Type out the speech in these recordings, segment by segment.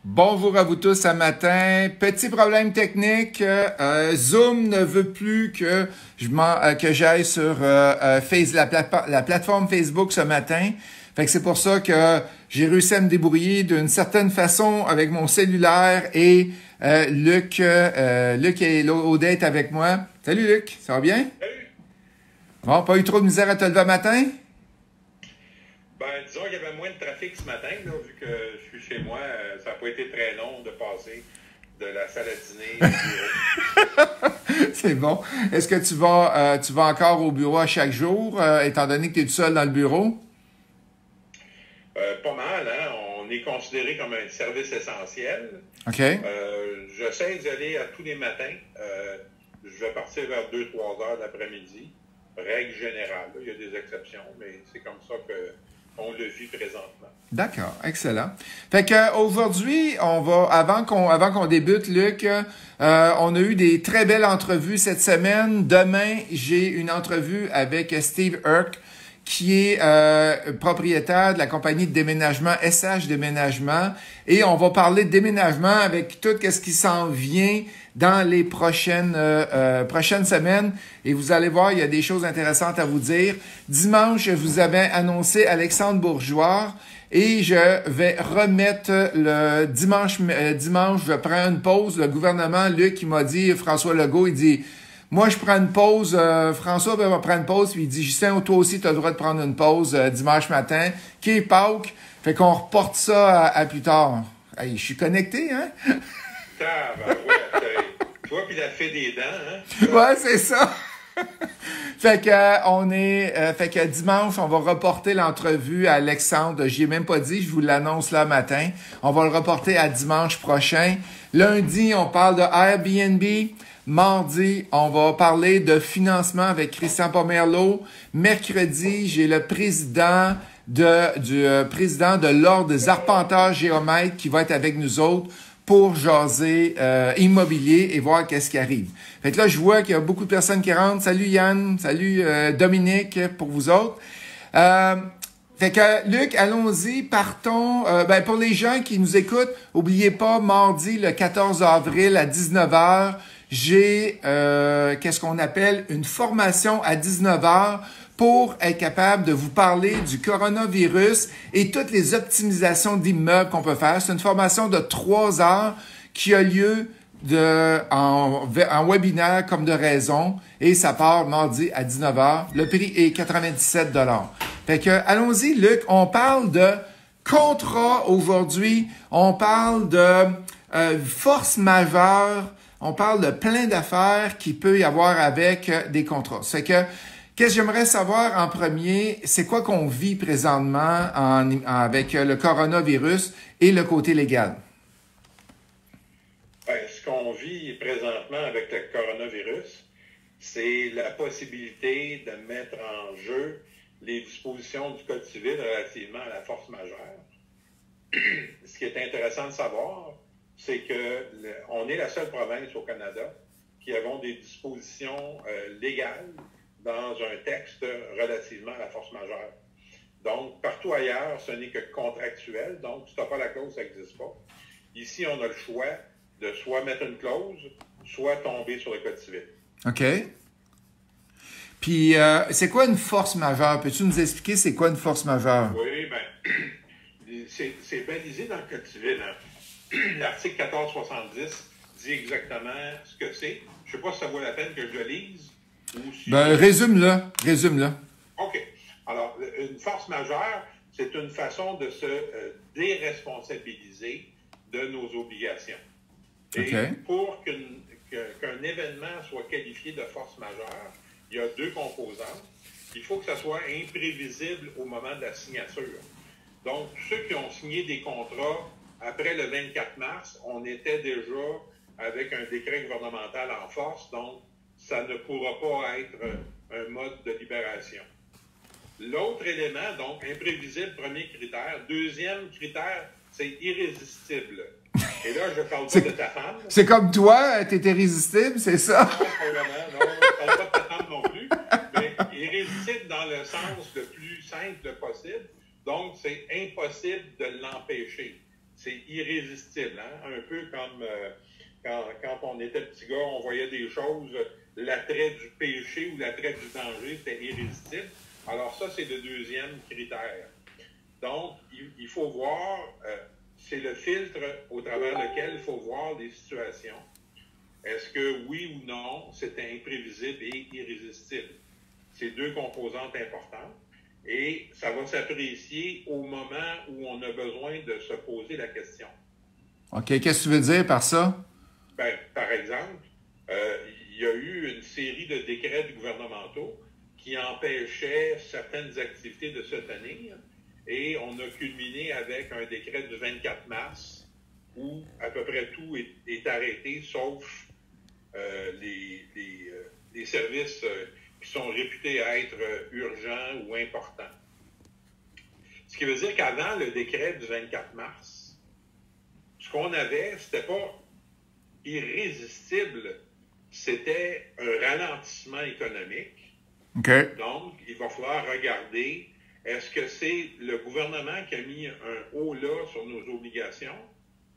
Bonjour à vous tous ce matin. Petit problème technique. Zoom ne veut plus que que j'aille sur la plateforme Facebook ce matin. Fait que c'est pour ça que j'ai réussi à me débrouiller d'une certaine façon avec mon cellulaire et Luc et Audet est avec moi. Salut Luc, ça va bien? Salut! Bon, pas eu trop de misère à te lever matin? Ben, disons qu'il y avait moins de trafic ce matin, là, vu que je suis chez moi. Ça n'a pas été très long de passer de la salle à dîner au bureau. C'est bon. Est-ce que tu vas encore au bureau à chaque jour, étant donné que tu es tout seul dans le bureau? Pas mal, hein? On est considéré comme un service essentiel. OK. J'essaie d'y aller à tous les matins. Je vais partir vers 2-3 heures de l'après-midi. Règle générale. Là, il y a des exceptions, mais c'est comme ça qu'on le vit présentement. D'accord, excellent. Fait que aujourd'hui, avant qu'on débute, Luc, on a eu des très belles entrevues cette semaine. Demain, j'ai une entrevue avec Steve Irk, qui est propriétaire de la compagnie de déménagement SH Déménagement. Et on va parler de déménagement avec tout ce qui s'en vient dans les prochaines semaines. Et vous allez voir, il y a des choses intéressantes à vous dire. Dimanche, je vous avais annoncé Alexandre Bourgeois. Et je vais remettre le dimanche, je prends une pause. Le gouvernement, Luc, il m'a dit, François Legault, il dit, moi, je prends une pause. François va prendre une pause. Puis il dit, Justin, toi aussi, tu as le droit de prendre une pause dimanche matin. Qui est Pâques. Fait qu'on reporte ça à plus tard. Hey, je suis connecté, hein? Toi, puis la fée des dents, hein? Ouais, c'est ça. Fait que dimanche, on va reporter l'entrevue à Alexandre. J'y ai même pas dit, je vous l'annonce là matin. On va le reporter à dimanche prochain. Lundi, on parle de Airbnb. Mardi, on va parler de financement avec Christian Pomerleau. Mercredi, j'ai le président de l'Ordre des arpenteurs géomètres qui va être avec nous autres pour jaser immobilier et voir qu'est-ce qui arrive. Fait que là, je vois qu'il y a beaucoup de personnes qui rentrent. Salut Yann, salut Dominique pour vous autres. Fait que Luc, allons-y, partons. Pour les gens qui nous écoutent, oubliez pas, mardi le 14 avril à 19h, j'ai qu'est-ce qu'on appelle une formation à 19h pour être capable de vous parler du coronavirus et toutes les optimisations d'immeubles qu'on peut faire. C'est une formation de 3 heures qui a lieu en webinaire comme de raison et ça part mardi à 19h. Le prix est 97 $. Fait que, allons-y, Luc. On parle de contrat aujourd'hui. On parle de force majeure. On parle de plein d'affaires qu'il peut y avoir avec des contrats. C'est que, qu'est-ce que j'aimerais savoir en premier, c'est quoi qu'on vit présentement avec le coronavirus et le côté légal? Ce qu'on vit présentement avec le coronavirus, c'est la possibilité de mettre en jeu les dispositions du Code civil relativement à la force majeure. Ce qui est intéressant de savoir, c'est que on est la seule province au Canada qui avons des dispositions légales dans un texte relativement à la force majeure. Donc, partout ailleurs, ce n'est que contractuel. Donc, si tu n'as pas la clause, ça n'existe pas. Ici, on a le choix de soit mettre une clause, soit tomber sur le Code civil. OK. Puis, c'est quoi une force majeure? Peux-tu nous expliquer c'est quoi une force majeure? Oui, bien, c'est balisé dans le Code civil. Hein. L'article 1470 dit exactement ce que c'est. Je ne sais pas si ça vaut la peine que je le lise. Résume-le. OK. Alors, une force majeure, c'est une façon de se déresponsabiliser de nos obligations. Et pour qu'un événement soit qualifié de force majeure, il y a 2 composantes. Il faut que ça soit imprévisible au moment de la signature. Donc, ceux qui ont signé des contrats après le 24 mars, on était déjà avec un décret gouvernemental en force, donc ça ne pourra pas être un mode de libération. L'autre élément, donc, imprévisible, premier critère. Deuxième critère, c'est irrésistible. Et là, je ne parle pas de ta femme. C'est comme toi, tu es irrésistible, c'est ça? Non, pas vraiment. Non, je ne parle pas de ta femme non plus. Mais irrésistible dans le sens le plus simple possible. Donc, c'est impossible de l'empêcher. c'est irrésistible. Hein? Un peu comme quand on était petit gars, on voyait des choses, l'attrait du péché ou l'attrait du danger, c'était irrésistible. Alors ça, c'est le deuxième critère. Donc, il faut voir, c'est le filtre au travers lequel il faut voir les situations. Est-ce que oui ou non, c'est imprévisible et irrésistible? C'est deux composantes importantes. Et ça va s'apprécier au moment où on a besoin de se poser la question. OK. Qu'est-ce que tu veux dire par ça? Ben, par exemple, il y a eu une série de décrets gouvernementaux qui empêchaient certaines activités de se tenir. Et on a culminé avec un décret du 24 mars où à peu près tout est arrêté, sauf les services qui sont réputés être urgents ou importants. Ce qui veut dire qu'avant le décret du 24 mars, ce qu'on avait, c'était pas irrésistible, c'était un ralentissement économique. Okay. Donc, il va falloir regarder, est-ce que c'est le gouvernement qui a mis un haut là sur nos obligations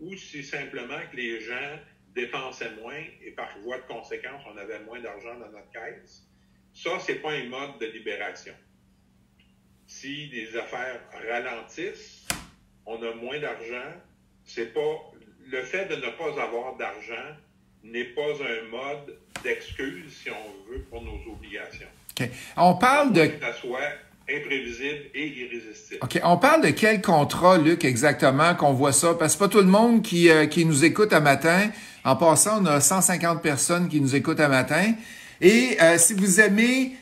ou si simplement que les gens dépensaient moins et par voie de conséquence, on avait moins d'argent dans notre caisse? Ça, c'est pas un mode de libération. Si les affaires ralentissent, on a moins d'argent, c'est pas... Le fait de ne pas avoir d'argent n'est pas un mode d'excuse, si on veut, pour nos obligations. OK. On parle de... Que ça soit imprévisible et irrésistible. OK. On parle de quel contrat, Luc, exactement, qu'on voit ça? Parce que c'est pas tout le monde qui nous écoute à matin. En passant, on a 150 personnes qui nous écoutent à matin. Et si vous aimez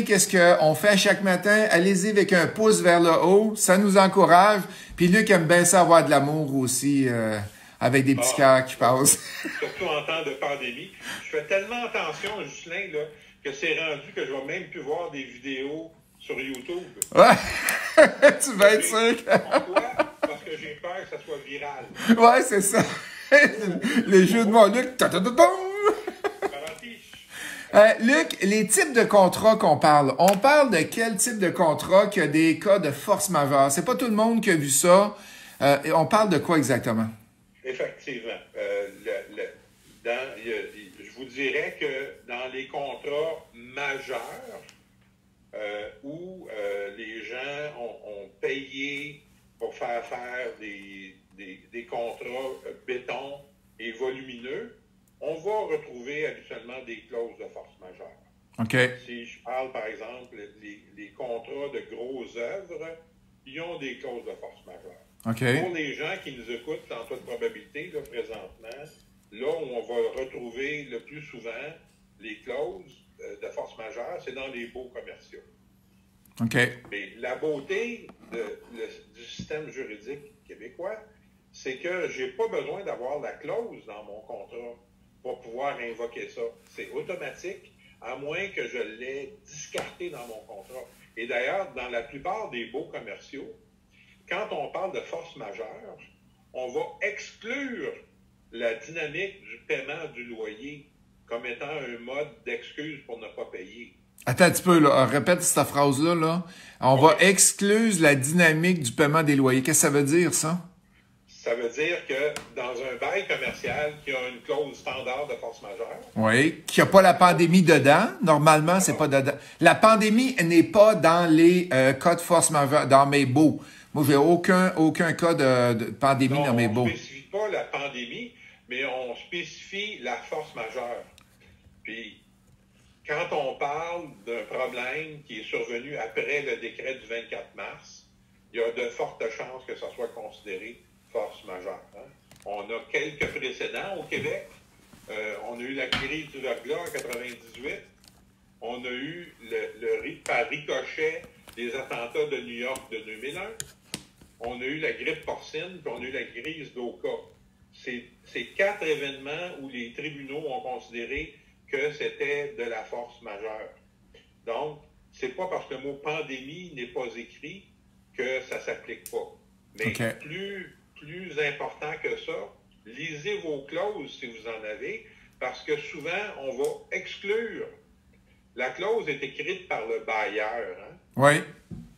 qu'est-ce qu'on fait chaque matin, allez-y avec un pouce vers le haut. Ça nous encourage. Puis Luc aime bien ça avoir de l'amour aussi, avec des petits cœurs qui passent. Surtout en temps de pandémie. Je fais tellement attention, Ghislain, là, que c'est rendu que je vais même plus voir des vidéos sur YouTube. Ouais! Tu vas être sûr. Pourquoi? Parce que j'ai peur que ça soit viral. Ouais, c'est ça. Les jeux de mots, Luc. Luc, les types de contrats qu'on parle, on parle de quel type de contrat qui a des cas de force majeure? C'est pas tout le monde qui a vu ça. On parle de quoi exactement? Effectivement. Je vous dirais que dans les contrats majeurs où les gens ont payé pour faire des contrats béton et volumineux, on va retrouver habituellement des clauses de force majeure. OK. Si je parle, par exemple, les contrats de grosses œuvres, ils ont des clauses de force majeure. OK. Pour les gens qui nous écoutent en toute probabilité, là, présentement, là où on va retrouver le plus souvent les clauses de force majeure, c'est dans les baux commerciaux. OK. Mais la beauté du système juridique québécois, c'est que je n'ai pas besoin d'avoir la clause dans mon contrat pour pouvoir invoquer ça. C'est automatique, à moins que je l'ai discarté dans mon contrat. Et d'ailleurs, dans la plupart des baux commerciaux, quand on parle de force majeure, on va exclure la dynamique du paiement du loyer comme étant un mode d'excuse pour ne pas payer. Attends un petit peu, là. Répète cette phrase-là, là. On va exclure la dynamique du paiement des loyers. Qu'est-ce que ça veut dire, ça? Ça veut dire que dans un bail commercial qui a une clause standard de force majeure... Oui, qu'il n'y a pas la pandémie dedans. Normalement, c'est pas dedans. La pandémie n'est pas dans les cas de force majeure, dans mes baux. Moi, j'ai aucun cas de pandémie dans mes baux. On ne spécifie pas la pandémie, mais on spécifie la force majeure. Puis, quand on parle d'un problème qui est survenu après le décret du 24 mars, il y a de fortes chances que ça soit considéré force majeure. Hein? On a quelques précédents au Québec. On a eu la crise du verglas en 98. On a eu par ricochet les attentats de New York de 2001. On a eu la grippe porcine, puis on a eu la crise d'Oka. C'est 4 événements où les tribunaux ont considéré que c'était de la force majeure. Donc, c'est pas parce que le mot pandémie n'est pas écrit que ça s'applique pas. Mais plus important que ça, lisez vos clauses si vous en avez, parce que souvent, on va exclure. La clause est écrite par le bailleur. Hein? Oui.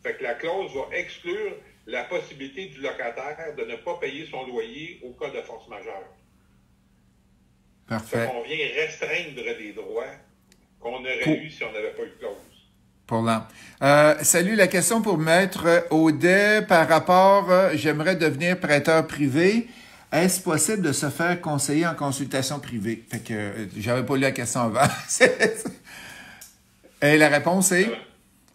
Fait que la clause va exclure la possibilité du locataire de ne pas payer son loyer au cas de force majeure. Parfait. On vient restreindre des droits qu'on aurait eu si on n'avait pas eu de clause. Pour là. Salut, la question pour Maître Audet par rapport, j'aimerais devenir prêteur privé. Est-ce possible de se faire conseiller en consultation privée? Fait que j'avais pas lu la question avant. Et la réponse est?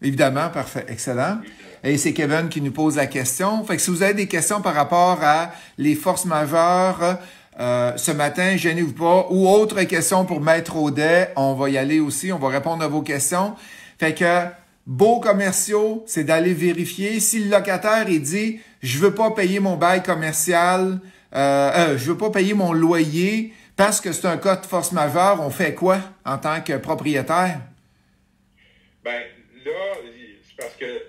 Évidemment, parfait, excellent. Et c'est Kevin qui nous pose la question. Fait que si vous avez des questions par rapport à les forces majeures, ce matin, gênez-vous pas. Ou autre question pour Maître Audet, on va y aller aussi, on va répondre à vos questions. Fait que, beaux commerciaux, c'est d'aller vérifier. Si le locataire, il dit, je veux pas payer mon bail commercial, je veux pas payer mon loyer parce que c'est un cas de force majeure, on fait quoi en tant que propriétaire? Ben, là, c'est parce que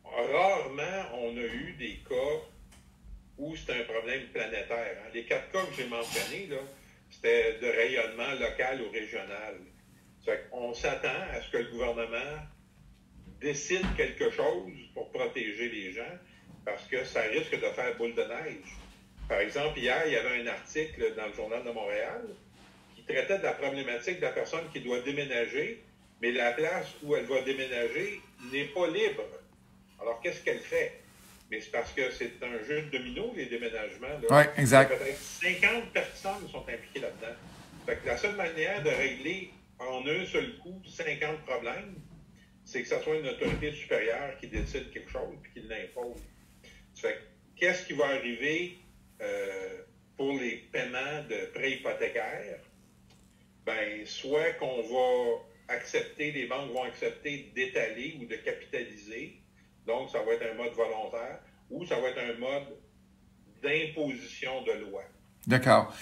rarement on a eu des cas où c'est un problème planétaire. Hein. Les 4 cas que j'ai mentionnés, là, c'était de rayonnement local ou régional. On s'attend à ce que le gouvernement décide quelque chose pour protéger les gens parce que ça risque de faire boule de neige. Par exemple, hier, il y avait un article dans le Journal de Montréal qui traitait de la problématique de la personne qui doit déménager, mais la place où elle va déménager n'est pas libre. Alors, qu'est-ce qu'elle fait? Mais c'est parce que c'est un jeu de domino, les déménagements. Oui, exact. Peut-être 50 personnes sont impliquées là-dedans. Fait que la seule manière de régler en un seul coup 50 problèmes, c'est que ce soit une autorité supérieure qui décide quelque chose et qui l'impose. Fait que, qu'est-ce qui va arriver pour les paiements de prêts hypothécaires? Ben, soit qu'on va accepter, les banques vont accepter d'étaler ou de capitaliser, donc ça va être un mode volontaire, ou ça va être un mode d'imposition de loi. D'accord.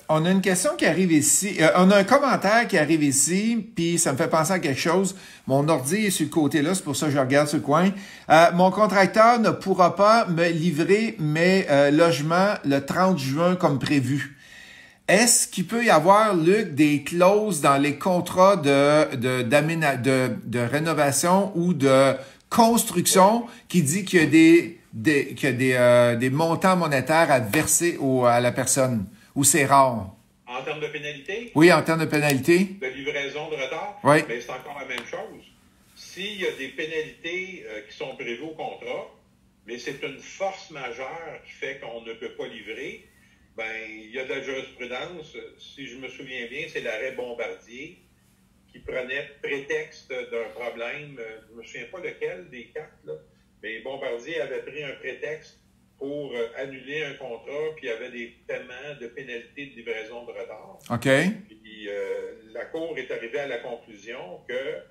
On a une question qui arrive ici. On a un commentaire qui arrive ici, puis ça me fait penser à quelque chose. Mon ordi est sur le côté là, c'est pour ça que je regarde sur le coin. Mon contracteur ne pourra pas me livrer mes logements le 30 juin comme prévu. Est-ce qu'il peut y avoir, Luc, des clauses dans les contrats de rénovation ou de construction qui dit qu'il y a des montants monétaires à verser à la personne, ou c'est rare? En termes de pénalité? Oui, en termes de pénalité. De livraison de retard? Oui. Mais c'est encore la même chose. S'il y a des pénalités qui sont prévues au contrat, mais c'est une force majeure qui fait qu'on ne peut pas livrer, ben il y a de la jurisprudence. Si je me souviens bien, c'est l'arrêt Bombardier qui prenait prétexte d'un problème, je ne me souviens pas lequel des 4, là, mais Bombardier avait pris un prétexte pour annuler un contrat, puis il y avait des paiements de pénalités de livraison de retard. OK. Puis la Cour est arrivée à la conclusion que,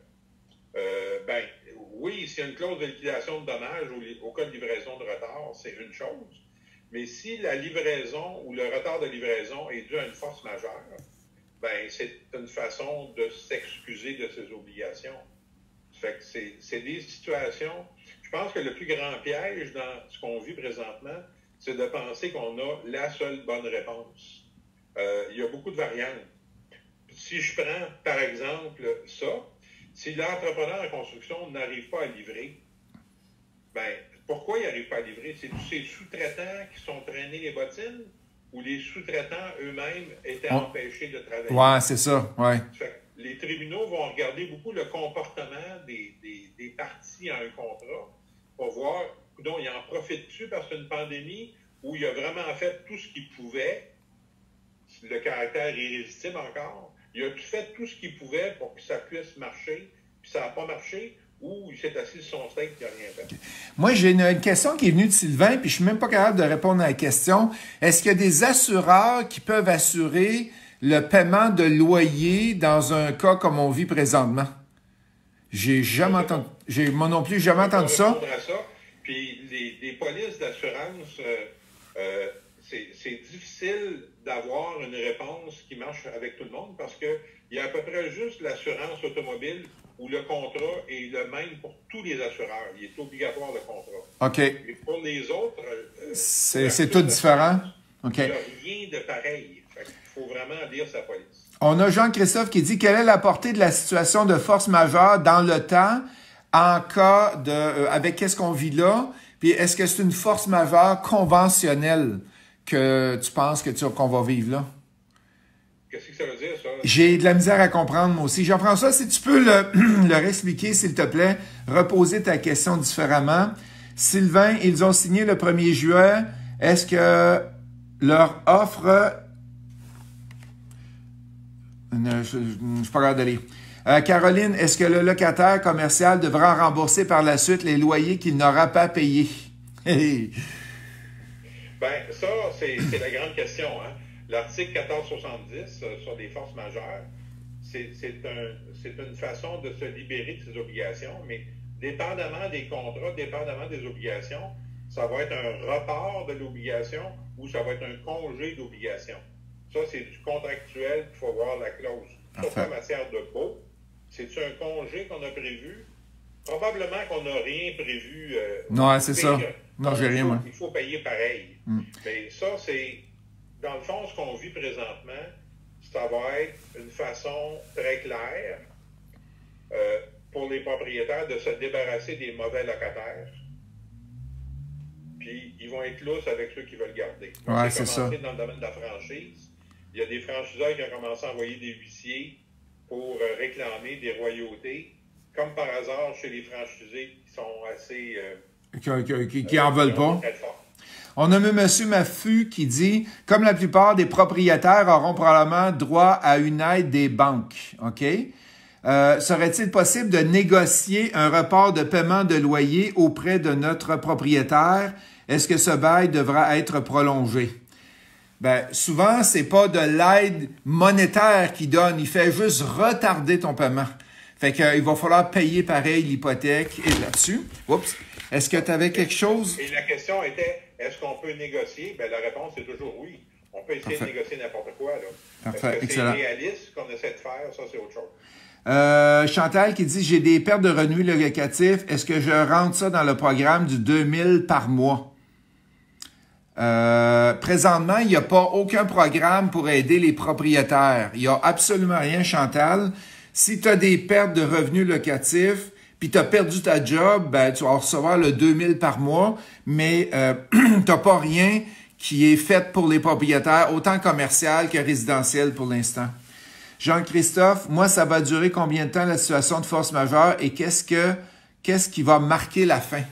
oui, s'il y a une clause de liquidation de dommages au cas de livraison de retard, c'est une chose. Mais si la livraison ou le retard de livraison est dû à une force majeure, ben c'est une façon de s'excuser de ses obligations. Fait que c'est des situations. Je pense que le plus grand piège dans ce qu'on vit présentement, c'est de penser qu'on a la seule bonne réponse. Il y a beaucoup de variantes. Si je prends, par exemple, ça, si l'entrepreneur en construction n'arrive pas à livrer, ben pourquoi il n'arrive pas à livrer? C'est tous ces sous-traitants qui sont traînés les bottines ou les sous-traitants eux-mêmes étaient empêchés de travailler? Ouais, c'est ça, ouais. Les tribunaux vont regarder beaucoup le comportement des parties à un contrat pour voir, donc il en profite-tu parce que c'est une pandémie où il a vraiment fait tout ce qu'il pouvait, le caractère irrésistible encore, il a fait tout ce qu'il pouvait pour que ça puisse marcher, puis ça n'a pas marché, ou il s'est assis sur son steak et il n'a rien fait. Moi, j'ai une question qui est venue de Sylvain, puis je suis même pas capable de répondre à la question. Est-ce qu'il y a des assureurs qui peuvent assurer le paiement de loyer dans un cas comme on vit présentement? J'ai jamais entendu. Moi non plus, jamais entendu ça. Puis les polices d'assurance, c'est difficile d'avoir une réponse qui marche avec tout le monde parce qu'il y a à peu près juste l'assurance automobile où le contrat est le même pour tous les assureurs. Il est obligatoire, le contrat. OK. Et pour les autres... c'est tout différent? OK. Il n'y a rien de pareil. Il faut vraiment lire sa police. On a Jean-Christophe qui dit « Quelle est la portée de la situation de force majeure dans le temps en cas de... avec qu'est-ce qu'on vit là? Puis est-ce que c'est une force majeure conventionnelle que tu penses qu'on va vivre là? Qu'est-ce que ça veut dire, ça? J'ai de la misère à comprendre, moi aussi. Jean-François, si tu peux leur expliquer, s'il te plaît, reposer ta question différemment. Sylvain, ils ont signé le 1er juillet. Est-ce que leur offre... Je suis pas capable de lire. Caroline, est-ce que le locataire commercial devra rembourser par la suite les loyers qu'il n'aura pas payés? Ben, ça, c'est la grande question, hein? L'article 1470 sur les forces majeures, c'est une façon de se libérer de ses obligations, mais dépendamment des contrats, dépendamment des obligations, ça va être un report de l'obligation ou ça va être un congé d'obligation. Ça, c'est du contractuel, il faut voir la clause. Surtout en matière de baux, c'est-tu un congé qu'on a prévu? Probablement qu'on n'a rien prévu. Non, c'est ça. Non, j'ai rien, moi. Il faut payer pareil. Mais ça, c'est... Dans le fond, ce qu'on vit présentement, ça va être une façon très claire pour les propriétaires de se débarrasser des mauvais locataires. Puis, ils vont être lousses avec ceux qui veulent garder. Ouais, c'est ça. Dans le domaine de la franchise, il y a des franchiseurs qui ont commencé à envoyer des huissiers pour réclamer des royautés, comme par hasard chez les franchisés qui sont assez... qui en veulent pas. On a même M. Maffu qui dit « Comme la plupart des propriétaires auront probablement droit à une aide des banques. » OK? Serait-il possible de négocier un report de paiement de loyer auprès de notre propriétaire? Est-ce que ce bail devra être prolongé? Ben, souvent, c'est pas de l'aide monétaire qu'il donne. Il fait juste retarder ton paiement. Fait qu'il va falloir payer pareil l'hypothèque. Et là-dessus, oups, est-ce que tu avais quelque chose? Et la question était, est-ce qu'on peut négocier? Ben, la réponse est toujours oui. On peut essayer de négocier n'importe quoi, là. Parfait, est-ce que c'est réaliste qu'on essaie de faire? Ça, c'est autre chose. Chantal qui dit, j'ai des pertes de revenus locatifs. Est-ce que je rentre ça dans le programme du 2000 par mois? Présentement, il n'y a pas aucun programme pour aider les propriétaires. Il n'y a absolument rien, Chantal. Si tu as des pertes de revenus locatifs, puis tu as perdu ta job, ben tu vas recevoir le 2000 par mois, mais tu n'as pas rien qui est fait pour les propriétaires, autant commercial que résidentiel pour l'instant. Jean-Christophe, moi, ça va durer combien de temps la situation de force majeure et qu'est-ce qui va marquer la fin?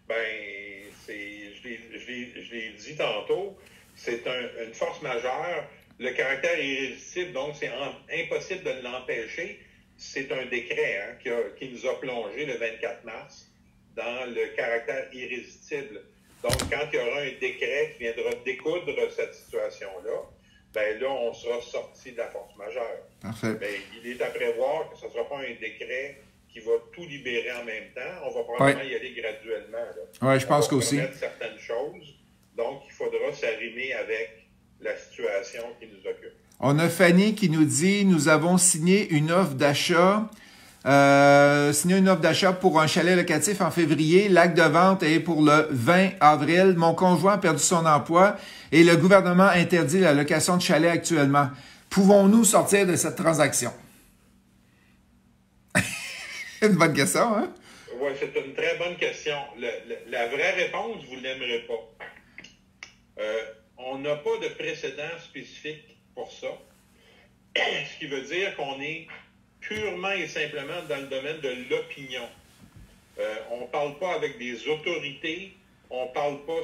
Ben, je l'ai dit tantôt, c'est une force majeure. Le caractère irrésistible, donc c'est impossible de l'empêcher. C'est un décret qui nous a plongé le 24 mars dans le caractère irrésistible. Donc, quand il y aura un décret qui viendra découdre cette situation-là, ben là, on sera sorti de la force majeure. Parfait. Mais il est à prévoir que ce ne sera pas un décret qui va tout libérer en même temps. On va probablement y aller graduellement. Oui, je pense qu'aussi. On va permettre certaines choses. Donc, il faudra s'arrimer avec la situation qui nous occupe. On a Fanny qui nous dit, nous avons signé une offre d'achat pour un chalet locatif en février. L'acte de vente est pour le 20 avril. Mon conjoint a perdu son emploi et le gouvernement interdit la location de chalet actuellement. Pouvons-nous sortir de cette transaction? Une bonne question, hein? Oui, c'est une très bonne question. La vraie réponse, vous ne l'aimerez pas. On n'a pas de précédent spécifique pour ça. Ce qui veut dire qu'on est purement et simplement dans le domaine de l'opinion. On ne parle pas avec des autorités, on ne parle pas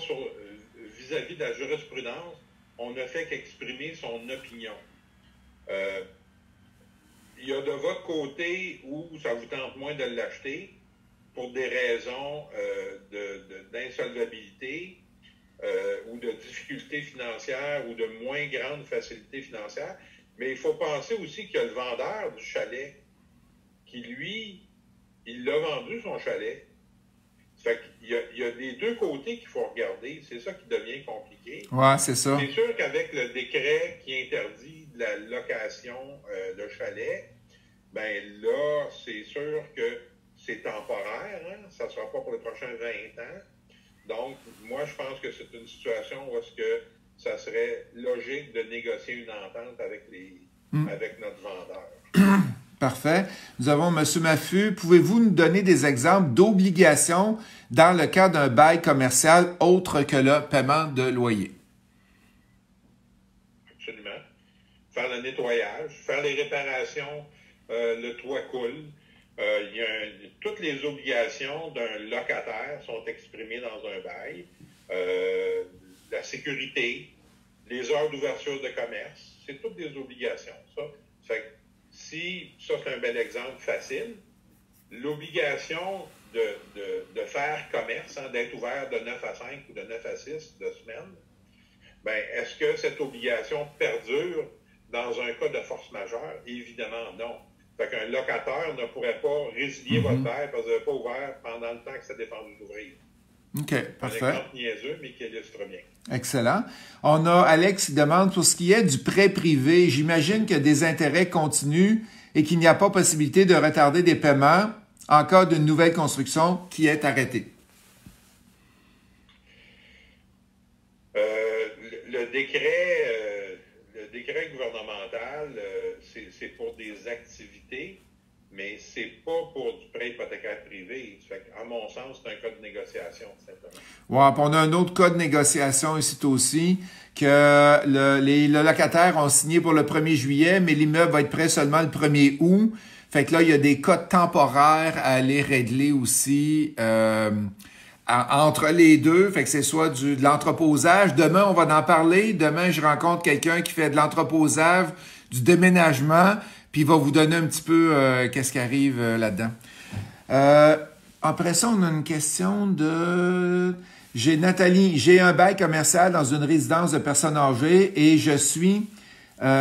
vis-à-vis de la jurisprudence, on ne fait qu'exprimer son opinion. Il y a de votre côté où ça vous tente moins de l'acheter pour des raisons d'insolvabilité ou de difficultés financières ou de moins grande facilité financière. Mais il faut penser aussi qu'il y a le vendeur du chalet qui, lui, il a vendu son chalet. Fait qu'il y a les deux côtés qu'il faut regarder. C'est ça qui devient compliqué. Ouais, c'est ça. C'est sûr qu'avec le décret qui interdit la location de chalet, ben là, c'est sûr que c'est temporaire. Hein? Ça ne sera pas pour les prochains 20 ans. Donc, moi, je pense que c'est une situation où est-ce que ça serait logique de négocier une entente avec notre vendeur. Parfait. Nous avons M. Maffu. Pouvez-vous nous donner des exemples d'obligations dans le cas d'un bail commercial autre que le paiement de loyer? Absolument. Faire le nettoyage, faire les réparations, le toit coule. Toutes les obligations d'un locataire sont exprimées dans un bail. La sécurité, les heures d'ouverture de commerce, c'est toutes des obligations. Ça c'est un bel exemple facile. L'obligation de faire commerce, d'être ouvert de 9 à 5 ou de 9 à 6 de semaine, ben, est-ce que cette obligation perdure dans un cas de force majeure? Évidemment, non. Fait qu'un locataire ne pourrait pas résilier votre bail parce que vous n'avez pas ouvert pendant le temps que ça dépend d'ouvrir. OK, parfait. Un exemple niaiseux, mais qui illustre bien. Excellent. On a Alex qui demande, pour ce qui est du prêt privé, j'imagine que des intérêts continuent et qu'il n'y a pas possibilité de retarder des paiements en cas d'une nouvelle construction qui est arrêtée. Le décret gouvernemental, c'est pour des activités, mais c'est pas pour du prêt hypothécaire privé. Fait à mon sens, c'est un cas de négociation, simplement. Ouais, puis on a un autre cas de négociation ici aussi, que les locataires ont signé pour le 1er juillet, mais l'immeuble va être prêt seulement le 1er août. Fait que là, il y a des cas temporaires à aller régler aussi entre les deux. Fait que c'est soit de l'entreposage. Demain, on va en parler. Demain, je rencontre quelqu'un qui fait de l'entreposage, du déménagement, puis il va vous donner un petit peu qu'est-ce qui arrive là-dedans. Après ça, on a une question de... Nathalie, j'ai un bail commercial dans une résidence de personnes âgées et je suis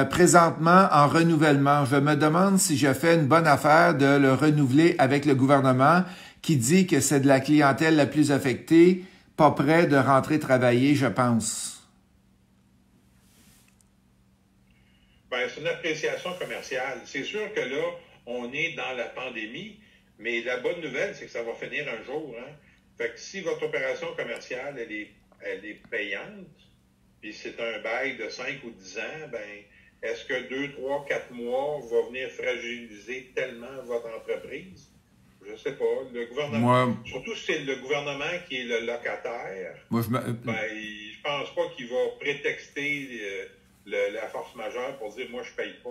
présentement en renouvellement. Je me demande si je fais une bonne affaire de le renouveler avec le gouvernement qui dit que c'est de la clientèle la plus affectée, pas prêt de rentrer travailler, je pense. Ben, c'est une appréciation commerciale. C'est sûr que là, on est dans la pandémie, mais la bonne nouvelle, c'est que ça va finir un jour. Hein? Fait que si votre opération commerciale, elle est payante, puis c'est un bail de 5 ou 10 ans, ben, est-ce que 2, 3, 4 mois va venir fragiliser tellement votre entreprise? Je sais pas. Le gouvernement, surtout si c'est le gouvernement qui est le locataire, je pense pas qu'il va prétexter la force majeure pour dire « moi, je paye pas ».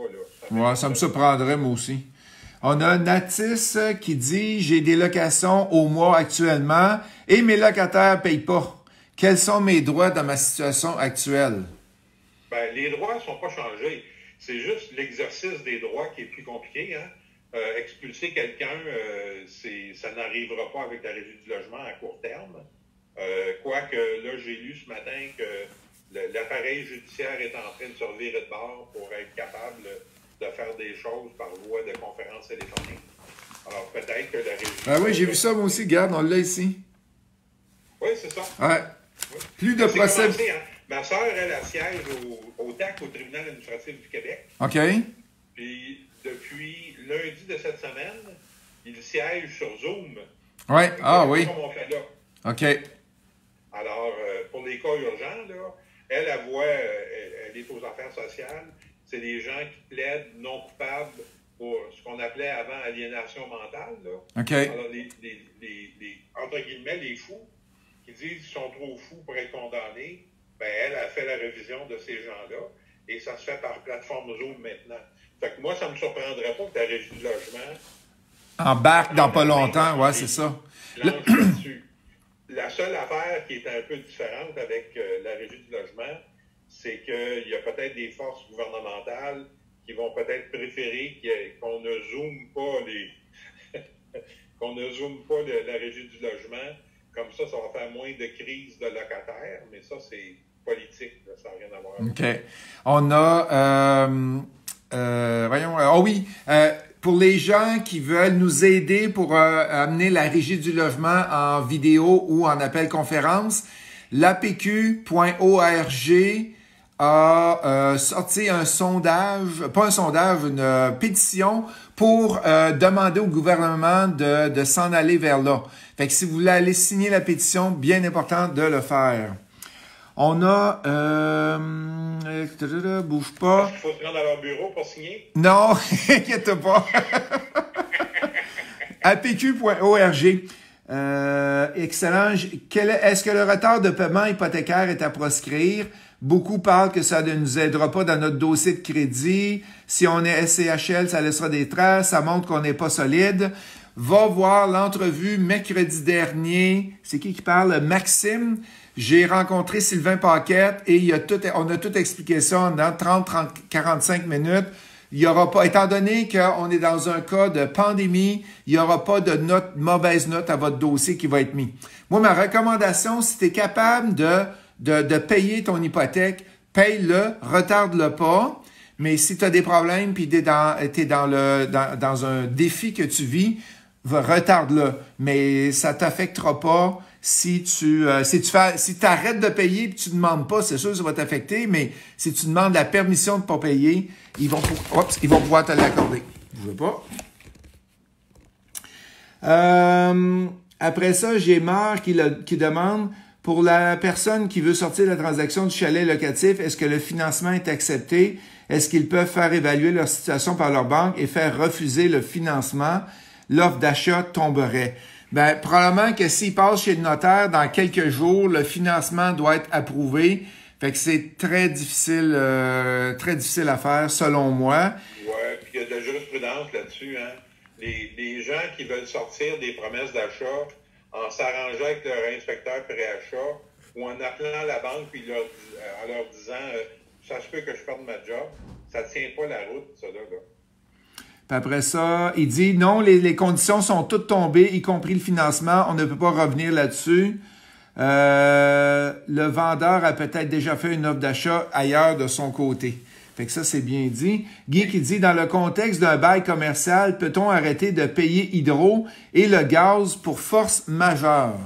Ouais, ça me surprendrait, moi aussi. On a Natis qui dit « J'ai des locations au mois actuellement et mes locataires payent pas. Quels sont mes droits dans ma situation actuelle? » Ben, les droits ne sont pas changés. C'est juste l'exercice des droits qui est plus compliqué. Hein? Expulser quelqu'un, ça n'arrivera pas avec la régie du logement à court terme. Quoique, là, j'ai lu ce matin que l'appareil judiciaire est en train de se revirer de bord pour être capable de faire des choses par voie de conférence téléphonique. Alors, peut-être que la régie... Ah oui, j'ai vu ça moi aussi. Regarde, on l'a ici. Oui, c'est ça. Ouais. Oui. Plus de procès... Hein? Ma soeur, elle siège au TAC, au Tribunal administratif du Québec. OK. Puis, depuis lundi de cette semaine, il siège sur Zoom. Oui, ah oui. Comme on fait là. OK. Alors, pour les cas urgents, là, elle est aux affaires sociales. C'est des gens qui plaident non coupables pour ce qu'on appelait avant aliénation mentale. Là. OK. Alors, entre guillemets, les fous qui disent qu'ils sont trop fous pour être condamnés, ben, elle a fait la révision de ces gens-là et ça se fait par plateforme Zoom maintenant. Fait que moi, ça ne me surprendrait pas que la régie du logement embarque dans pas longtemps, ouais, c'est ça. La seule affaire qui est un peu différente avec la régie du logement, c'est qu'il y a peut-être des forces gouvernementales qui vont peut-être préférer qu'on ne zoome pas qu'on ne zoome pas la régie du logement. Comme ça va faire moins de crises de locataires, mais ça, c'est politique, là, ça n'a rien à voir. OK. On a... voyons... pour les gens qui veulent nous aider pour amener la régie du logement en vidéo ou en appel conférence, l'APQ.org a sorti un sondage, pas un sondage, une pétition pour demander au gouvernement de s'en aller vers là. Fait que si vous voulez aller signer la pétition, bien important de le faire. On a... bouge pas. Est-ce qu'il faut se rendre à leur bureau pour signer? Non, inquiète pas. apq.org. Excellent. Est-ce que le retard de paiement hypothécaire est à proscrire? Beaucoup parlent que ça ne nous aidera pas dans notre dossier de crédit. Si on est SCHL, ça laissera des traces. Ça montre qu'on n'est pas solide. Va voir l'entrevue mercredi dernier. C'est qui parle? Maxime. J'ai rencontré Sylvain Paquette et on a tout expliqué ça dans 45 minutes. Il y aura pas, étant donné qu'on est dans un cas de pandémie, il n'y aura pas de mauvaise note à votre dossier qui va être mis. Moi, ma recommandation, si tu es capable de payer ton hypothèque, paye-le, retarde-le pas. Mais si tu as des problèmes puis t'es dans un défi que tu vis, retarde-le. Mais ça t'affectera pas si tu arrêtes de payer et tu ne demandes pas, c'est sûr que ça va t'affecter, mais si tu demandes la permission de ne pas payer, ils vont pouvoir te l'accorder. Je veux pas. Après ça, j'ai Marc qui demande, pour la personne qui veut sortir de la transaction du chalet locatif, est-ce que le financement est accepté? Est-ce qu'ils peuvent faire évaluer leur situation par leur banque et faire refuser le financement? L'offre d'achat tomberait. Ben, probablement que s'il passe chez le notaire dans quelques jours, le financement doit être approuvé. Fait que c'est très difficile à faire, selon moi. Ouais, puis il y a de la jurisprudence là-dessus, hein. Les gens qui veulent sortir des promesses d'achat en s'arrangeant avec leur inspecteur pré-achat ou en appelant la banque puis en leur disant ça se peut que je perde ma job, ça tient pas la route, ça là. Puis après ça, il dit non, les conditions sont toutes tombées, y compris le financement. On ne peut pas revenir là-dessus. Le vendeur a peut-être déjà fait une offre d'achat ailleurs de son côté. Fait que ça, c'est bien dit. Guy qui dit, dans le contexte d'un bail commercial, peut-on arrêter de payer Hydro et le gaz pour force majeure?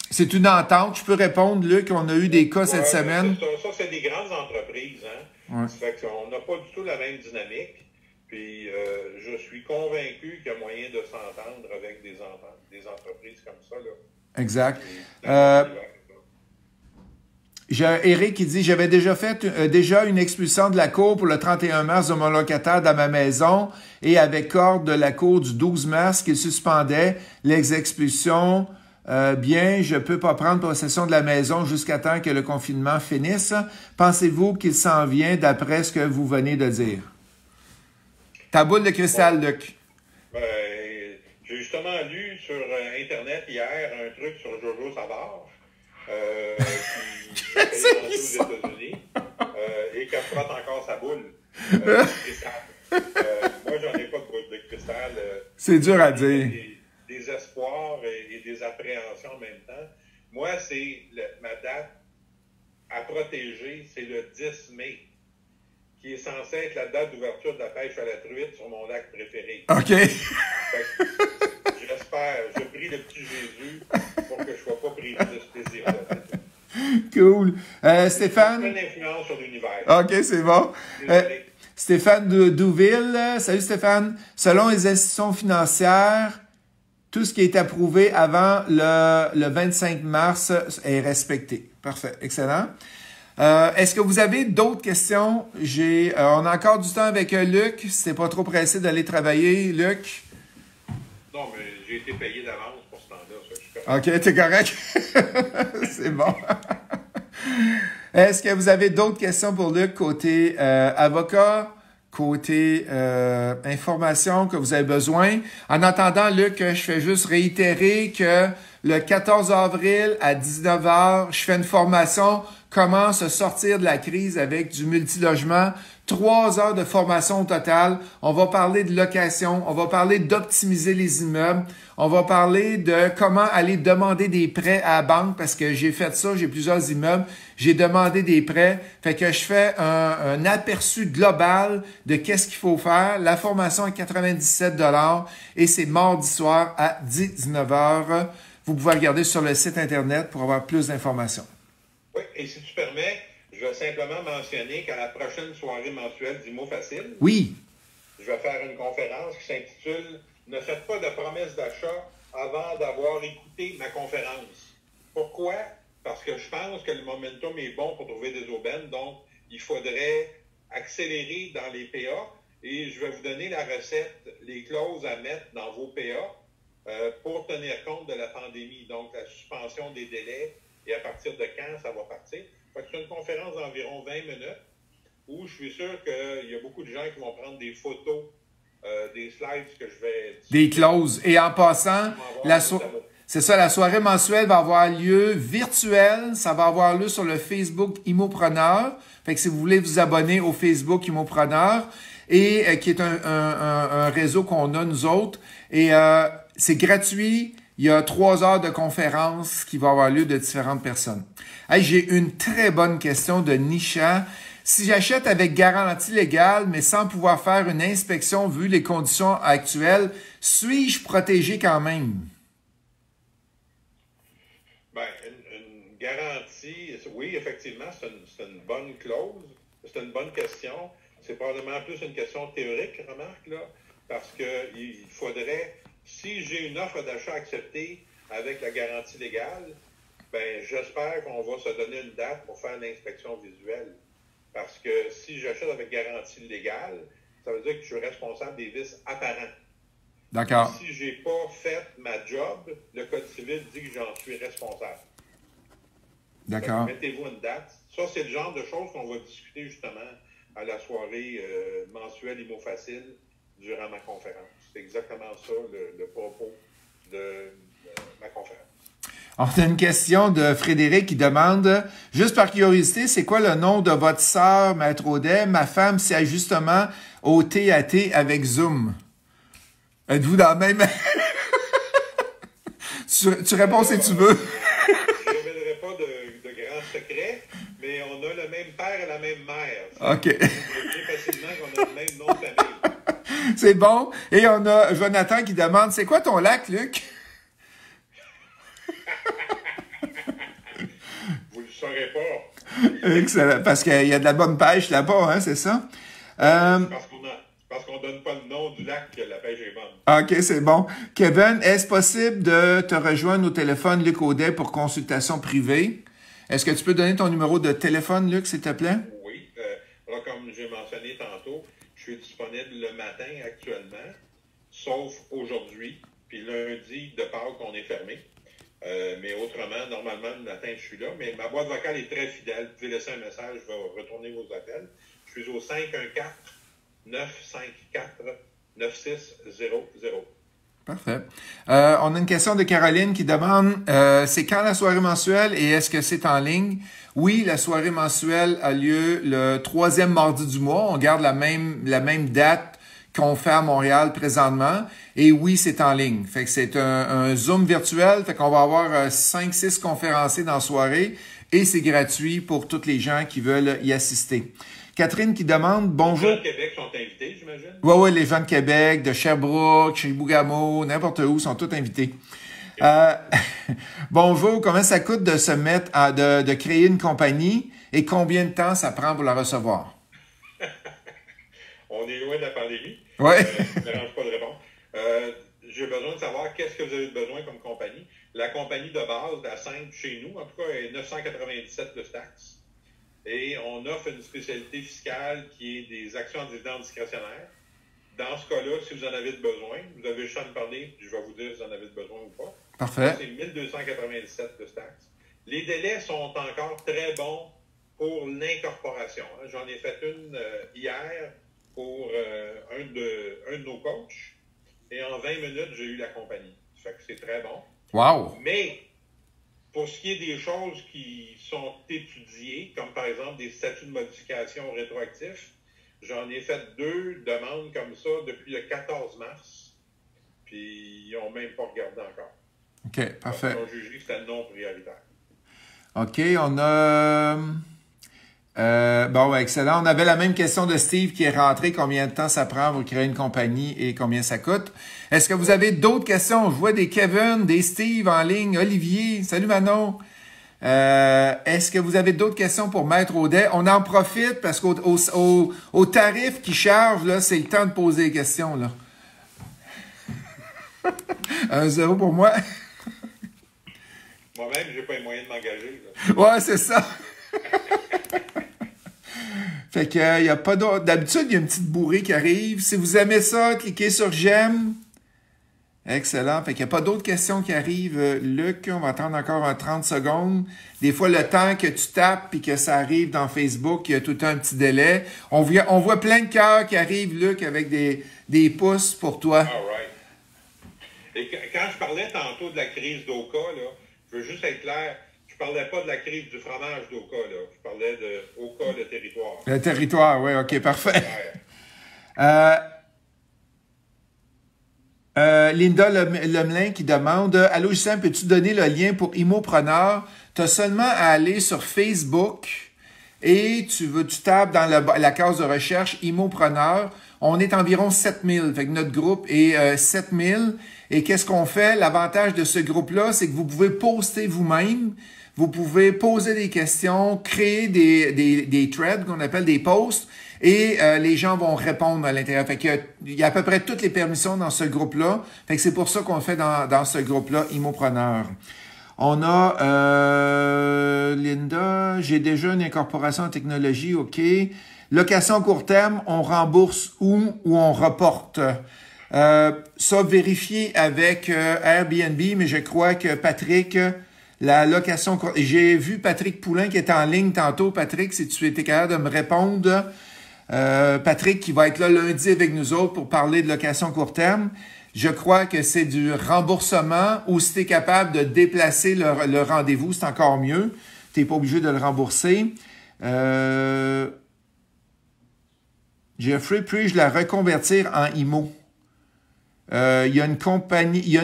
C'est une entente. Je peux répondre, Luc, on a eu des cas cette semaine. Ça, c'est des grandes entreprises, hein? Ouais. Ça fait qu'on n'a pas du tout la même dynamique. Puis je suis convaincu qu'il y a moyen de s'entendre avec des entreprises comme ça, là. Exact. Eric qui dit, j'avais déjà fait une expulsion de la cour pour le 31 mars de mon locataire dans ma maison et avec corde de la cour du 12 mars qu'il suspendait les expulsions. Bien, je peux pas prendre possession de la maison jusqu'à temps que le confinement finisse. Pensez-vous qu'il s'en vient d'après ce que vous venez de dire? Ta boule de cristal, Luc. J'ai justement lu sur Internet hier un truc sur Jojo Savard. Qui est aux États-Unis et qui frotte encore sa boule. Moi, j'en ai pas de boule de cristal. C'est dur à dire. Des espoirs et des appréhensions en même temps. Moi, ma date à protéger, c'est le 10 mai, qui est censé être la date d'ouverture de la pêche à la truite sur mon lac préféré. OK. J'espère, je prie le petit Jésus pour que je ne sois pas privé de ce plaisir-là. Cool. Stéphane? C'est une influence sur l'univers. OK, c'est bon. Stéphane Douville. Salut Stéphane. Selon les institutions financières, tout ce qui est approuvé avant le 25 mars est respecté. Parfait. Excellent. Est-ce que vous avez d'autres questions? On a encore du temps avec Luc. Si t'es pas trop pressé d'aller travailler, Luc. Non, mais j'ai été payé d'avance pour ce temps-là. OK, t'es correct. C'est bon. Est-ce que vous avez d'autres questions pour Luc côté avocat, côté information que vous avez besoin? En attendant, Luc, je fais juste réitérer que le 14 avril à 19h, je fais une formation comment se sortir de la crise avec du multilogement. 3 heures de formation au total. On va parler de location, on va parler d'optimiser les immeubles, on va parler de comment aller demander des prêts à la banque parce que j'ai fait ça, j'ai plusieurs immeubles, j'ai demandé des prêts. Fait que je fais un aperçu global de qu'est-ce qu'il faut faire. La formation est 97 $ et c'est mardi soir à 19h. Vous pouvez regarder sur le site Internet pour avoir plus d'informations. Oui, et si tu permets, je vais simplement mentionner qu'à la prochaine soirée mensuelle du mot facile, oui, je vais faire une conférence qui s'intitule « Ne faites pas de promesses d'achat avant d'avoir écouté ma conférence ». Pourquoi? Pourquoi? Parce que je pense que le momentum est bon pour trouver des aubaines, donc il faudrait accélérer dans les PA et je vais vous donner la recette, les clauses à mettre dans vos PA pour tenir compte de la pandémie, donc la suspension des délais et à partir de quand ça va partir. C'est une conférence d'environ 20 minutes où je suis sûr qu'il y a beaucoup de gens qui vont prendre des photos, des slides que je vais... Des clauses. Et en passant, c'est ça, la soirée mensuelle va avoir lieu virtuelle. Ça va avoir lieu sur le Facebook Immopreneur. Fait que si vous voulez vous abonner au Facebook Immopreneur, et qui est un réseau qu'on a, nous autres. Et c'est gratuit. Il y a 3 heures de conférence qui va avoir lieu de différentes personnes. Hey, j'ai une très bonne question de Nisha. Si j'achète avec garantie légale, mais sans pouvoir faire une inspection vu les conditions actuelles, suis-je protégé quand même? Ben, une garantie, oui, effectivement, c'est une bonne clause. C'est une bonne question. C'est probablement plus une question théorique, remarque, là, parce qu'il faudrait, si j'ai une offre d'achat acceptée avec la garantie légale, ben, j'espère qu'on va se donner une date pour faire l'inspection visuelle. Parce que si j'achète avec garantie légale, ça veut dire que je suis responsable des vices apparents. D'accord. Si je n'ai pas fait ma job, le Code civil dit que j'en suis responsable. D'accord. Mettez-vous une date. Ça, c'est le genre de choses qu'on va discuter justement à la soirée mensuelle Immo Facile durant ma conférence. C'est exactement ça le propos de ma conférence. On a une question de Frédéric qui demande, juste par curiosité, c'est quoi le nom de votre sœur, Maître Audet? Ma femme s'est justement au TAT avec Zoom. Êtes-vous dans le même... tu réponds si tu veux. Je ne révélerai pas de grands secrets, mais on a le même père et la même mère. OK. Très facilement qu'on a le même nom de famille. C'est bon. Et on a Jonathan qui demande, c'est quoi ton lac, Luc? Vous ne le saurez pas. Excellent. Parce qu'il y a de la bonne pêche là-bas, hein, c'est ça? Parce qu'on ne donne pas le nom du lac que la pêche est bonne. OK, c'est bon. Kevin, est-ce possible de te rejoindre au téléphone, Luc Audet, pour consultation privée? Est-ce que tu peux donner ton numéro de téléphone, Luc, s'il te plaît? Oui. Alors, comme j'ai mentionné tantôt, je suis disponible le matin actuellement, sauf aujourd'hui, puis lundi de Pâques, on est fermé. Mais autrement, normalement, le matin, je suis là. Mais ma boîte vocale est très fidèle. Vous pouvez laisser un message, je vais retourner vos appels. Je suis au 514-954-9600. Parfait. On a une question de Caroline qui demande, c'est quand la soirée mensuelle et est-ce que c'est en ligne? Oui, la soirée mensuelle a lieu le 3e mardi du mois. On garde la même date qu'on fait à Montréal présentement. Et oui, c'est en ligne. Fait que c'est un Zoom virtuel. Fait qu'on va avoir 5-6 conférenciers dans la soirée et c'est gratuit pour toutes les gens qui veulent y assister. Catherine qui demande, bonjour. Les gens de Québec sont invités, j'imagine? Oui, les gens de Québec, de Sherbrooke, chez Bougamo, n'importe où, sont tous invités. Bonjour, comment ça coûte de se mettre de créer une compagnie et combien de temps ça prend pour la recevoir? On est loin de la pandémie. Oui. Ça ne me dérange pas de répondre. J'ai besoin de savoir qu'est-ce que vous avez besoin comme compagnie. La compagnie de base, la simple chez nous, en tout cas, est 997 plus taxes. Et on offre une spécialité fiscale qui est des actions en dividendes discrétionnaires. Dans ce cas-là, si vous en avez besoin, vous avez juste à me parler, puis je vais vous dire si vous en avez besoin ou pas. Parfait. C'est 1297 plus taxes. Les délais sont encore très bons pour l'incorporation. J'en ai fait une hier pour un de nos coachs. Et en 20 minutes, j'ai eu la compagnie. Ça fait que c'est très bon. Wow! Mais pour ce qui est des choses qui sont étudiées, comme par exemple des statuts de modification rétroactifs, j'en ai fait 2 demandes comme ça depuis le 14 mars. Puis ils n'ont même pas regardé encore. OK, parfait. Ils ont jugé que c'était non prioritaire. OK, on a... bon, excellent. On avait la même question de Steve qui est rentré. Combien de temps ça prend pour créer une compagnie et combien ça coûte? Est-ce que vous avez d'autres questions? Je vois des Kevin, des Steve en ligne. Olivier, salut Manon. Est-ce que vous avez d'autres questions pour Maître Audet? On en profite parce qu'au tarif qui charge, là, c'est le temps de poser des questions, là. 1-0 pour moi. Moi-même, j'ai pas les moyens de m'engager. Ouais, c'est ça. Fait que, il y a pas d'autre. D'habitude, il y a une petite bourrée qui arrive. Si vous aimez ça, cliquez sur j'aime. Excellent. Fait qu'il n'y a pas d'autres questions qui arrivent. Luc, on va attendre encore 30 secondes. Des fois, le temps que tu tapes puis que ça arrive dans Facebook, il y a tout un petit délai. On voit plein de cœurs qui arrivent, Luc, avec des pouces pour toi. All right. Et quand je parlais tantôt de la crise d'Oka, là, je veux juste être clair, je parlais pas de la crise du fromage d'Oka, là. Je parlais de Oka, le territoire. Le territoire, oui, OK, parfait. Linda Lemelin qui demande « Allô, Justin, peux-tu donner le lien pour Immopreneur? Tu as seulement à aller sur Facebook et tu tapes dans la case de recherche Immopreneur. On est environ 7000. Fait que notre groupe est 7000. Et qu'est-ce qu'on fait? L'avantage de ce groupe-là, c'est que vous pouvez poster vous-même. Vous pouvez poser des questions, créer des threads qu'on appelle des posts. Et les gens vont répondre à l'intérieur. Fait qu'il y a à peu près toutes les permissions dans ce groupe-là. Fait que c'est pour ça qu'on fait dans ce groupe-là, Immopreneur. On a Linda, j'ai déjà une incorporation en technologie, OK. Location court terme, on rembourse ou on reporte. Ça, vérifier avec Airbnb, mais je crois que Patrick, la location court... J'ai vu Patrick Poulain qui est en ligne tantôt. Patrick, si tu étais capable de me répondre... Patrick qui va être là lundi avec nous autres pour parler de location court terme. Je crois que c'est du remboursement ou si tu es capable de déplacer le rendez-vous, c'est encore mieux. Tu n'es pas obligé de le rembourser. Jeffrey, puis-je la reconvertir en IMO? Il y a une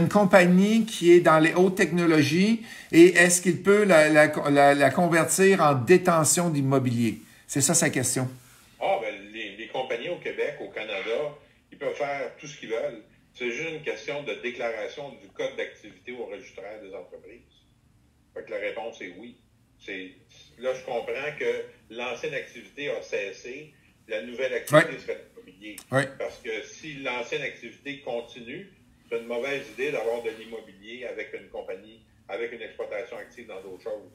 compagnie qui est dans les hautes technologies et est-ce qu'il peut la convertir en détention d'immobilier? C'est ça sa question. Les compagnies au Québec, au Canada, ils peuvent faire tout ce qu'ils veulent. C'est juste une question de déclaration du code d'activité au registraire des entreprises. Fait que la réponse est oui. Là, je comprends que l'ancienne activité a cessé, la nouvelle activité serait l'immobilier. Oui. Parce que si l'ancienne activité continue, c'est une mauvaise idée d'avoir de l'immobilier avec une compagnie, avec une exploitation active dans d'autres choses.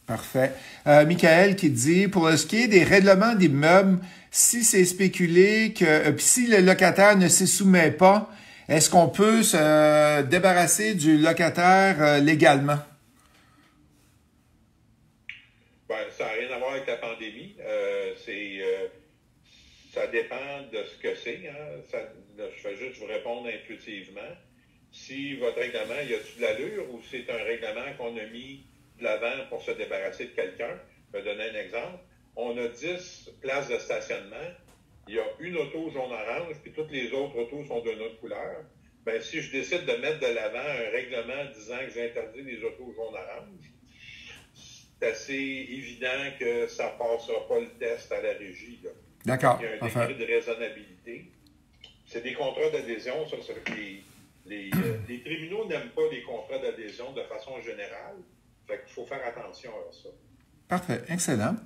Parfait. Michael qui dit, pour ce qui est des règlements d'immeubles, si c'est spéculé que si le locataire ne s'y soumet pas, est-ce qu'on peut se débarrasser du locataire légalement? Ça n'a rien à voir avec la pandémie. Ça dépend de ce que c'est. Hein. Je vais juste vous répondre intuitivement. Si votre règlement, y a-t-il de l'allure ou c'est un règlement qu'on a mis de l'avant pour se débarrasser de quelqu'un? Je vais donner un exemple. On a 10 places de stationnement. Il y a une auto jaune-orange, puis toutes les autres autos sont d'une autre couleur. Ben, si je décide de mettre de l'avant un règlement disant que j'interdis les autos jaune-orange, c'est assez évident que ça ne passera pas le test à la régie. Là. D'accord. Il y a un degré de raisonnabilité. C'est des contrats d'adhésion. Les tribunaux n'aiment pas les contrats d'adhésion de façon générale. Fait qu'il faut faire attention à ça. Parfait. Excellent.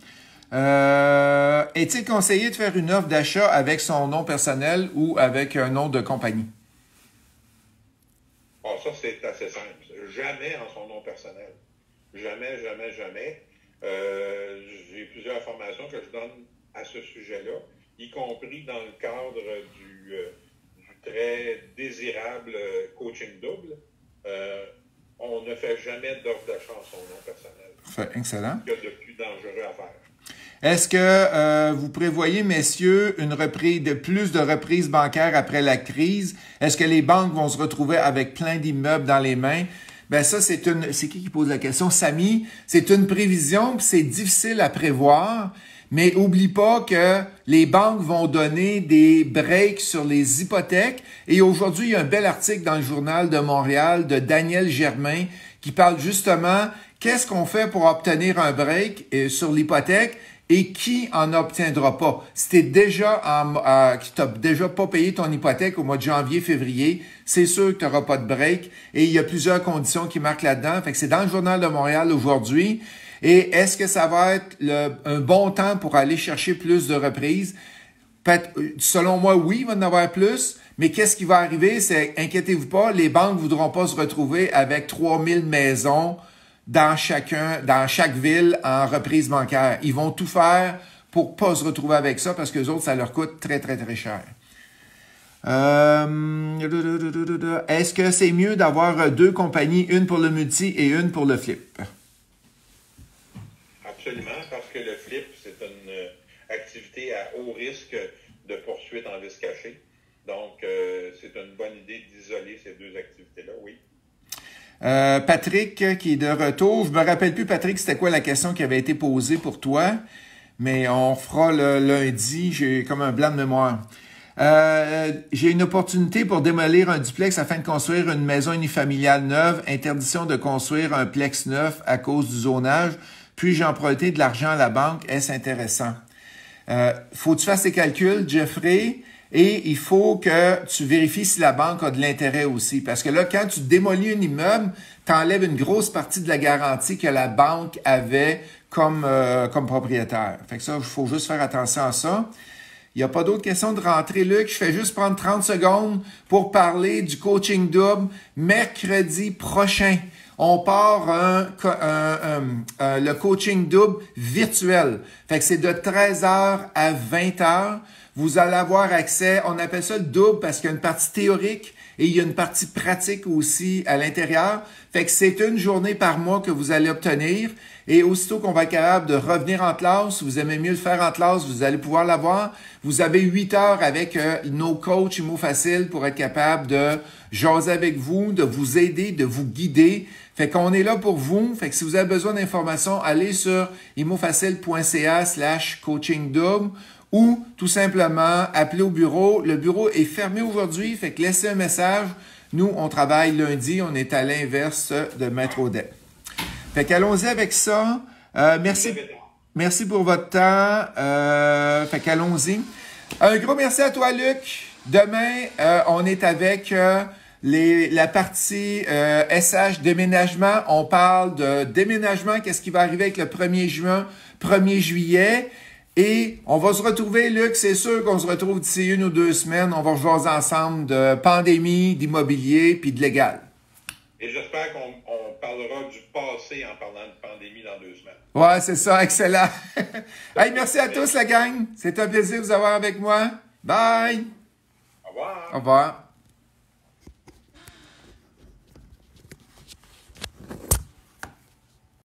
Est-il conseillé de faire une offre d'achat avec son nom personnel ou avec un nom de compagnie? Ça, c'est assez simple. Jamais en son nom personnel. Jamais, jamais, jamais. J'ai plusieurs formations que je donne à ce sujet-là, y compris dans le cadre du très désirable coaching double. On ne fait jamais d'offre d'achat en son nom personnel. Parfait. Excellent. Il y a de plus dangereux à faire. Est-ce que vous prévoyez, messieurs, plus de reprises bancaires après la crise? Est-ce que les banques vont se retrouver avec plein d'immeubles dans les mains? Ben ça, c'est qui pose la question? Samy, c'est une prévision, puis c'est difficile à prévoir, mais oublie pas que les banques vont donner des breaks sur les hypothèques. Et aujourd'hui, il y a un bel article dans le Journal de Montréal de Daniel Germain qui parle justement qu'est-ce qu'on fait pour obtenir un break sur l'hypothèque et qui en obtiendra pas. Si t'es déjà qui t'as déjà pas payé ton hypothèque au mois de janvier, février, c'est sûr que tu n'auras pas de break. Et il y a plusieurs conditions qui marquent là-dedans. Fait que c'est dans le Journal de Montréal aujourd'hui. Et est-ce que ça va être un bon temps pour aller chercher plus de reprises? Selon moi, oui, il va en avoir plus. Mais qu'est-ce qui va arriver? C'est, inquiétez-vous pas, les banques voudront pas se retrouver avec 3000 maisons dans chaque ville en reprise bancaire. Ils vont tout faire pour pas se retrouver avec ça parce que les autres, ça leur coûte très, très, très cher. Est-ce que c'est mieux d'avoir deux compagnies, une pour le multi et une pour le flip? Absolument, parce que le flip, c'est une activité à haut risque de poursuite en vice caché. Donc, c'est une bonne idée d'isoler ces deux activités-là, oui. Patrick, qui est de retour. Je me rappelle plus, Patrick, c'était quoi la question qui avait été posée pour toi, mais on fera le lundi. J'ai comme un blanc de mémoire. J'ai une opportunité pour démolir un duplex afin de construire une maison unifamiliale neuve. Interdiction de construire un plex neuf à cause du zonage. Puis-je emprunter de l'argent à la banque? Est-ce intéressant? Faut que tu fasses tes calculs, Jeffrey, et il faut que tu vérifies si la banque a de l'intérêt aussi. Parce que là, quand tu démolis un immeuble, tu enlèves une grosse partie de la garantie que la banque avait comme propriétaire. Fait que ça, il faut juste faire attention à ça. Il n'y a pas d'autres questions de rentrée, Luc. Je fais juste prendre 30 secondes pour parler du coaching double mercredi prochain. On part le coaching double virtuel. Fait que c'est de 13h à 20h. Vous allez avoir accès, on appelle ça le double parce qu'il y a une partie théorique et il y a une partie pratique aussi à l'intérieur. Fait que c'est une journée par mois que vous allez obtenir. Et aussitôt qu'on va être capable de revenir en classe, si vous aimez mieux le faire en classe, vous allez pouvoir l'avoir. Vous avez 8 heures avec nos coachs Imo Facile pour être capable de jaser avec vous, de vous aider, de vous guider. Fait qu'on est là pour vous. Fait que si vous avez besoin d'informations, allez sur imofacile.ca/coachingdouble ou tout simplement appelez au bureau. Le bureau est fermé aujourd'hui, fait que laissez un message. Nous, on travaille lundi, on est à l'inverse de Maître Audet. Fait qu'allons-y avec ça. Merci pour votre temps. Fait qu'allons-y. Un gros merci à toi, Luc. Demain, on est avec la partie SH déménagement. On parle de déménagement, qu'est-ce qui va arriver avec le 1er juin, 1er juillet. Et on va se retrouver, Luc, c'est sûr qu'on se retrouve d'ici 1 ou 2 semaines. On va jouer ensemble de pandémie, d'immobilier, puis de légal. Et j'espère qu'on parlera du passé en parlant de pandémie dans 2 semaines. Ouais, c'est ça, excellent. Hey, merci à tous, la gang. C'est un plaisir de vous avoir avec moi. Bye. Au revoir. Au revoir.